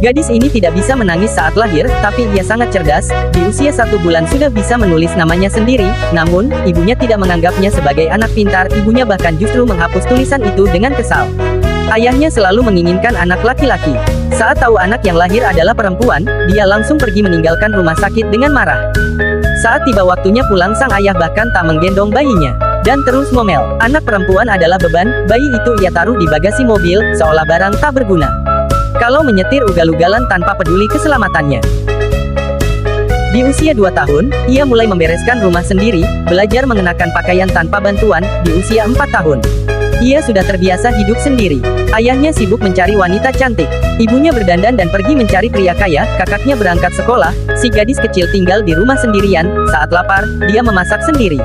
Gadis ini tidak bisa menangis saat lahir, tapi ia sangat cerdas. Di usia 1 bulan sudah bisa menulis namanya sendiri, namun, ibunya tidak menganggapnya sebagai anak pintar, ibunya bahkan justru menghapus tulisan itu dengan kesal. Ayahnya selalu menginginkan anak laki-laki. Saat tahu anak yang lahir adalah perempuan, dia langsung pergi meninggalkan rumah sakit dengan marah. Saat tiba waktunya pulang, sang ayah bahkan tak menggendong bayinya. Dan terus ngomel, anak perempuan adalah beban, bayi itu ia taruh di bagasi mobil, seolah barang tak berguna. Kalau menyetir ugal-ugalan tanpa peduli keselamatannya. Di usia 2 tahun, ia mulai membereskan rumah sendiri, belajar mengenakan pakaian tanpa bantuan. Di usia 4 tahun, ia sudah terbiasa hidup sendiri. Ayahnya sibuk mencari wanita cantik. Ibunya berdandan dan pergi mencari pria kaya, kakaknya berangkat sekolah, si gadis kecil tinggal di rumah sendirian. Saat lapar, dia memasak sendiri.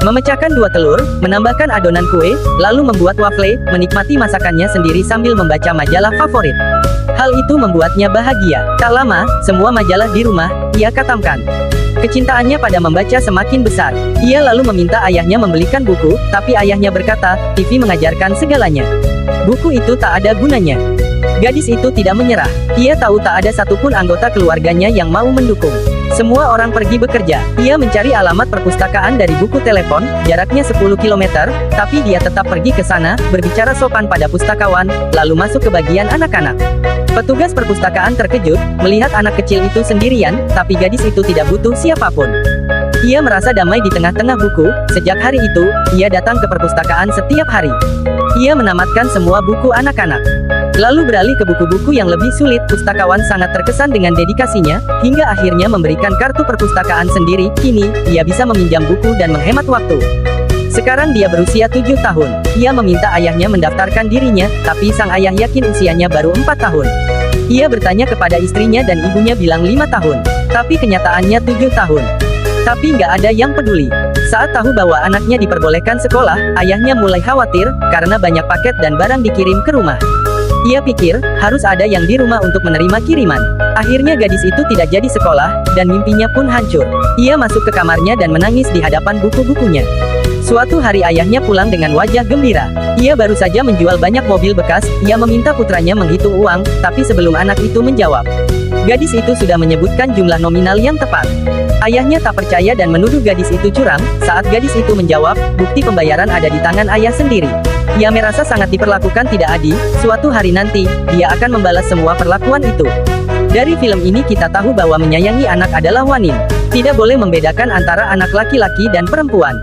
Memecahkan 2 telur, menambahkan adonan kue, lalu membuat wafle, menikmati masakannya sendiri sambil membaca majalah favorit. Hal itu membuatnya bahagia. Tak lama, semua majalah di rumah, ia katamkan. Kecintaannya pada membaca semakin besar. Ia lalu meminta ayahnya membelikan buku, tapi ayahnya berkata, TV mengajarkan segalanya. Buku itu tak ada gunanya. Gadis itu tidak menyerah. Ia tahu tak ada satupun anggota keluarganya yang mau mendukung. Semua orang pergi bekerja. Ia mencari alamat perpustakaan dari buku telepon, jaraknya 10 km, tapi dia tetap pergi ke sana, berbicara sopan pada pustakawan, lalu masuk ke bagian anak-anak. Petugas perpustakaan terkejut, melihat anak kecil itu sendirian, tapi gadis itu tidak butuh siapapun. Ia merasa damai di tengah-tengah buku. Sejak hari itu, ia datang ke perpustakaan setiap hari. Ia menamatkan semua buku anak-anak. Lalu beralih ke buku-buku yang lebih sulit. Pustakawan sangat terkesan dengan dedikasinya, hingga akhirnya memberikan kartu perpustakaan sendiri. Kini, ia bisa meminjam buku dan menghemat waktu. Sekarang dia berusia 7 tahun. Ia meminta ayahnya mendaftarkan dirinya, tapi sang ayah yakin usianya baru 4 tahun. Ia bertanya kepada istrinya dan ibunya bilang 5 tahun. Tapi kenyataannya 7 tahun. Tapi nggak ada yang peduli. Saat tahu bahwa anaknya diperbolehkan sekolah, ayahnya mulai khawatir, karena banyak paket dan barang dikirim ke rumah. Ia pikir, harus ada yang di rumah untuk menerima kiriman. Akhirnya gadis itu tidak jadi sekolah, dan mimpinya pun hancur. Ia masuk ke kamarnya dan menangis di hadapan buku-bukunya. Suatu hari ayahnya pulang dengan wajah gembira. Ia baru saja menjual banyak mobil bekas. Ia meminta putranya menghitung uang, tapi sebelum anak itu menjawab, gadis itu sudah menyebutkan jumlah nominal yang tepat. Ayahnya tak percaya dan menuduh gadis itu curang. Saat gadis itu menjawab, bukti pembayaran ada di tangan ayah sendiri. Ia merasa sangat diperlakukan tidak adil. Suatu hari nanti, dia akan membalas semua perlakuan itu. Dari film ini kita tahu bahwa menyayangi anak adalah wajib. Tidak boleh membedakan antara anak laki-laki dan perempuan.